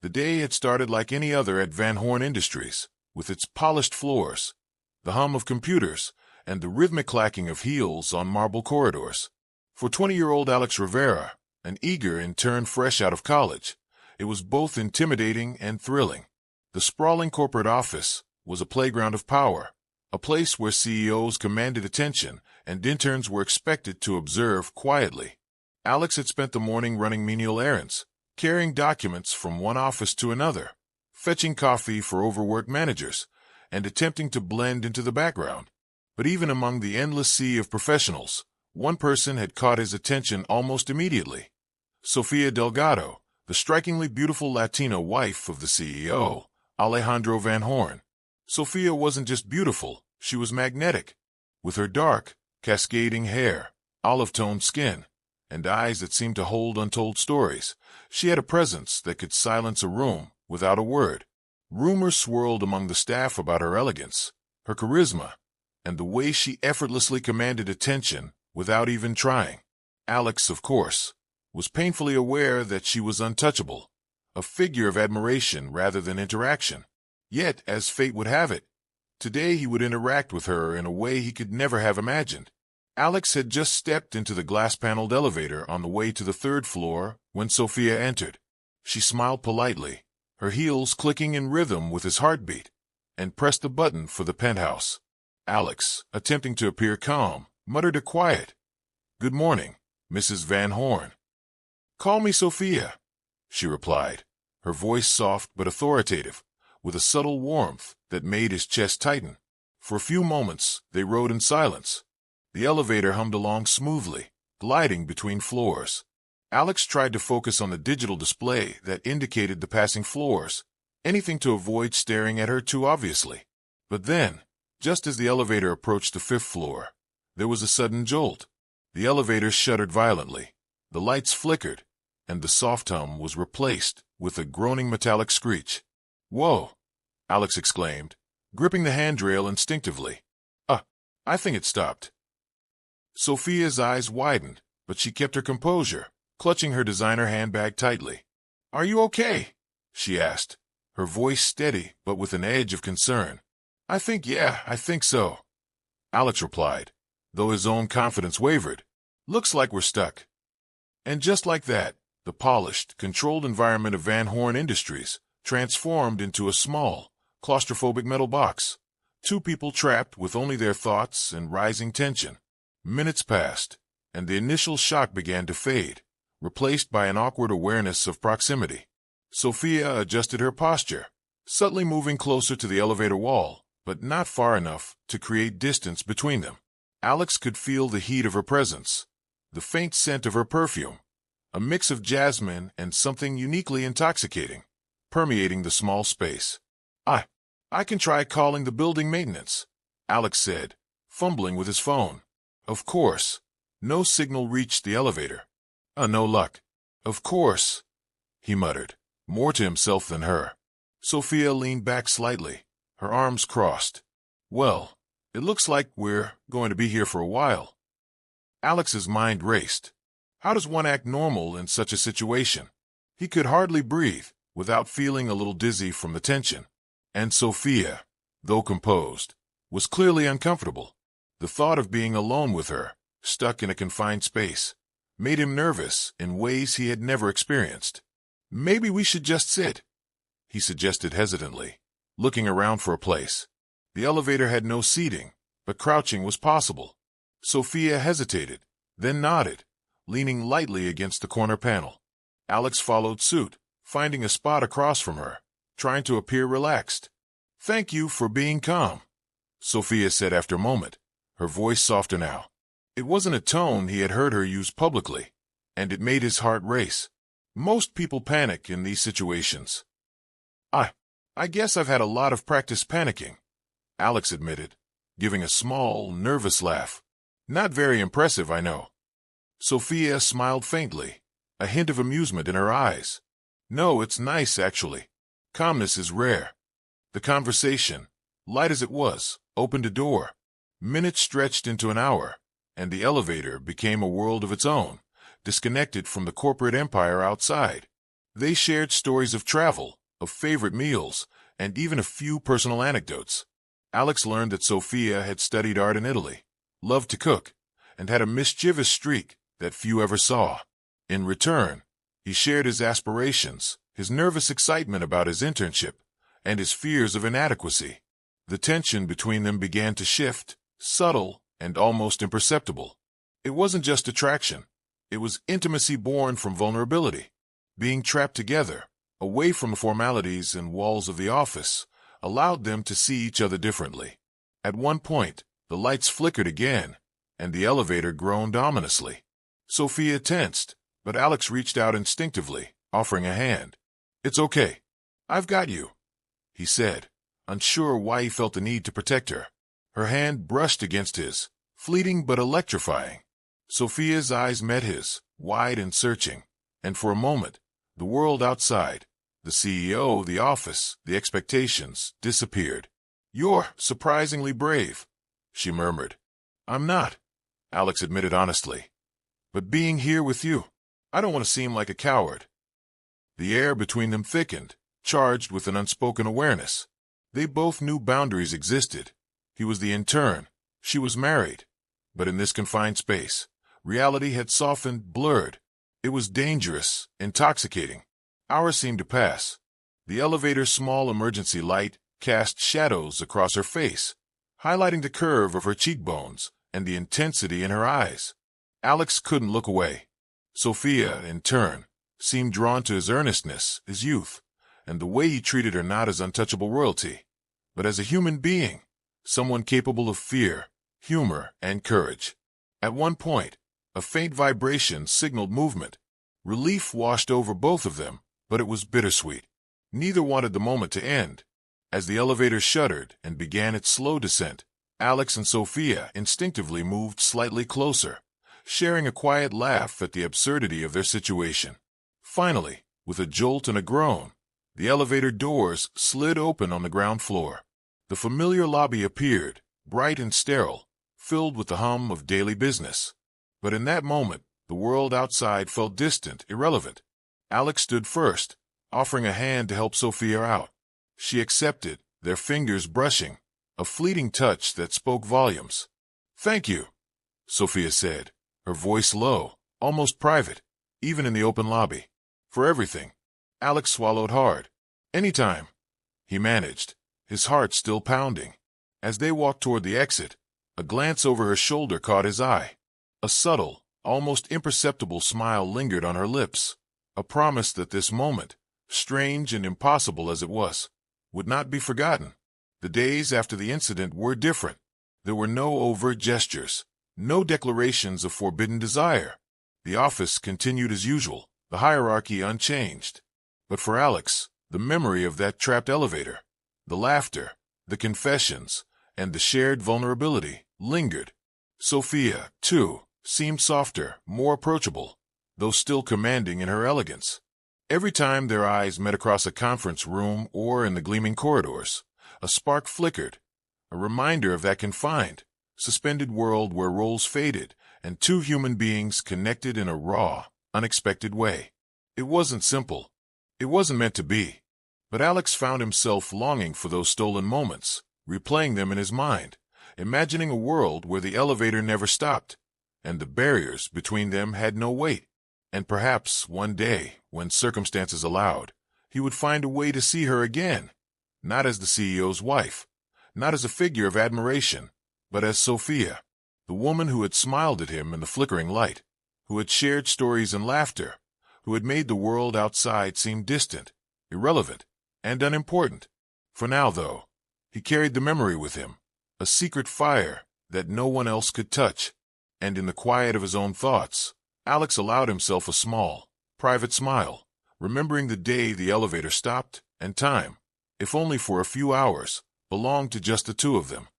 The day had started like any other at Van Horn Industries, with its polished floors, the hum of computers, and the rhythmic clacking of heels on marble corridors. For 20-year-old Alex Rivera, an eager intern fresh out of college, it was both intimidating and thrilling. The sprawling corporate office was a playground of power, a place where CEOs commanded attention and interns were expected to observe quietly. Alex had spent the morning running menial errands, carrying documents from one office to another, fetching coffee for overworked managers, and attempting to blend into the background. But even among the endless sea of professionals, one person had caught his attention almost immediately. Sofia Delgado, the strikingly beautiful Latina wife of the CEO, Alejandro Van Horn. Sofia wasn't just beautiful, she was magnetic. With her dark, cascading hair, olive-toned skin, and eyes that seemed to hold untold stories, she had a presence that could silence a room without a word. Rumors swirled among the staff about her elegance, her charisma, and the way she effortlessly commanded attention without even trying. Alex, of course, was painfully aware that she was untouchable, a figure of admiration rather than interaction. Yet, as fate would have it, today he would interact with her in a way he could never have imagined. Alex had just stepped into the glass-paneled elevator on the way to the third floor when Sofia entered. She smiled politely, her heels clicking in rhythm with his heartbeat, and pressed the button for the penthouse. Alex, attempting to appear calm, muttered a quiet, "Good morning, Mrs. Van Horn." "Call me Sofia," she replied, her voice soft but authoritative, with a subtle warmth that made his chest tighten. For a few moments, they rode in silence. The elevator hummed along smoothly, gliding between floors. Alex tried to focus on the digital display that indicated the passing floors, anything to avoid staring at her too obviously. But then, just as the elevator approached the fifth floor, there was a sudden jolt. The elevator shuddered violently, the lights flickered, and the soft hum was replaced with a groaning metallic screech. "Whoa!" Alex exclaimed, gripping the handrail instinctively. I think it stopped." Sofia's eyes widened, but she kept her composure, clutching her designer handbag tightly. "Are you okay?" she asked, her voice steady but with an edge of concern. I think so," Alex replied, though his own confidence wavered. "Looks like we're stuck." And just like that, the polished, controlled environment of Van Horn Industries transformed into a small, claustrophobic metal box. Two people trapped with only their thoughts and rising tension. Minutes passed, and the initial shock began to fade, replaced by an awkward awareness of proximity. Sofia adjusted her posture, subtly moving closer to the elevator wall, but not far enough to create distance between them. Alex could feel the heat of her presence, the faint scent of her perfume, a mix of jasmine and something uniquely intoxicating, permeating the small space. I can try calling the building maintenance," Alex said, fumbling with his phone. Of course, no signal reached the elevator. No luck. "Of course," he muttered, more to himself than her. Sofia leaned back slightly, her arms crossed. "Well, it looks like we're going to be here for a while." Alex's mind raced. How does one act normal in such a situation? He could hardly breathe without feeling a little dizzy from the tension. And Sofia, though composed, was clearly uncomfortable. The thought of being alone with her, stuck in a confined space, made him nervous in ways he had never experienced. "Maybe we should just sit," he suggested hesitantly, looking around for a place. The elevator had no seating, but crouching was possible. Sofia hesitated, then nodded, leaning lightly against the corner panel. Alex followed suit, finding a spot across from her, trying to appear relaxed. "Thank you for being calm," Sofia said after a moment, her voice softer now. It wasn't a tone he had heard her use publicly, and it made his heart race. Most people panic in these situations. I guess I've had a lot of practice panicking," Alex admitted, giving a small, nervous laugh. "Not very impressive, I know." Sofia smiled faintly, a hint of amusement in her eyes. "No, it's nice, actually. Calmness is rare." The conversation, light as it was, opened a door. Minutes stretched into an hour, and the elevator became a world of its own, disconnected from the corporate empire outside. They shared stories of travel, of favorite meals, and even a few personal anecdotes. Alex learned that Sophia had studied art in Italy, loved to cook, and had a mischievous streak that few ever saw. In return, he shared his aspirations, his nervous excitement about his internship, and his fears of inadequacy. The tension between them began to shift, subtle and almost imperceptible. It wasn't just attraction. It was intimacy born from vulnerability. Being trapped together, away from the formalities and walls of the office, allowed them to see each other differently. At one point, the lights flickered again, and the elevator groaned ominously. Sophia tensed, but Alex reached out instinctively, offering a hand. "It's okay. I've got you," he said, unsure why he felt the need to protect her. Her hand brushed against his, fleeting but electrifying. Sophia's eyes met his, wide and searching, and for a moment, the world outside, the CEO, the office, the expectations, disappeared. "You're surprisingly brave," she murmured. "I'm not," Alex admitted honestly. "But being here with you, I don't want to seem like a coward." The air between them thickened, charged with an unspoken awareness. They both knew boundaries existed. He was the intern, she was married. But in this confined space, reality had softened, blurred. It was dangerous, intoxicating. Hours seemed to pass. The elevator's small emergency light cast shadows across her face, highlighting the curve of her cheekbones and the intensity in her eyes. Alex couldn't look away. Sophia, in turn, seemed drawn to his earnestness, his youth, and the way he treated her not as untouchable royalty, but as a human being, someone capable of fear, humor, and courage. At one point, a faint vibration signaled movement. Relief washed over both of them, but it was bittersweet. Neither wanted the moment to end. As the elevator shuddered and began its slow descent, Alex and Sophia instinctively moved slightly closer, sharing a quiet laugh at the absurdity of their situation. Finally, with a jolt and a groan, the elevator doors slid open on the ground floor. The familiar lobby appeared, bright and sterile, filled with the hum of daily business. But in that moment, the world outside felt distant, irrelevant. Alex stood first, offering a hand to help Sophia out. She accepted, their fingers brushing, a fleeting touch that spoke volumes. "Thank you," Sophia said, her voice low, almost private, even in the open lobby. "For everything." Alex swallowed hard. "Anytime," he managed, his heart still pounding. As they walked toward the exit, a glance over her shoulder caught his eye. A subtle, almost imperceptible smile lingered on her lips, a promise that this moment, strange and impossible as it was, would not be forgotten. The days after the incident were different. There were no overt gestures, no declarations of forbidden desire. The office continued as usual, the hierarchy unchanged. But for Alex, the memory of that trapped elevator, the laughter, the confessions, and the shared vulnerability lingered. Sophia, too, seemed softer, more approachable, though still commanding in her elegance. Every time their eyes met across a conference room or in the gleaming corridors, a spark flickered, a reminder of that confined, suspended world where roles faded and two human beings connected in a raw, unexpected way. It wasn't simple. It wasn't meant to be. But Alex found himself longing for those stolen moments, replaying them in his mind, imagining a world where the elevator never stopped, and the barriers between them had no weight. And perhaps one day, when circumstances allowed, he would find a way to see her again, not as the CEO's wife, not as a figure of admiration, but as Sophia, the woman who had smiled at him in the flickering light, who had shared stories and laughter, who had made the world outside seem distant, irrelevant, and unimportant. For now, though, he carried the memory with him, a secret fire that no one else could touch. And in the quiet of his own thoughts, Alex allowed himself a small, private smile, remembering the day the elevator stopped and time, if only for a few hours, belonged to just the two of them.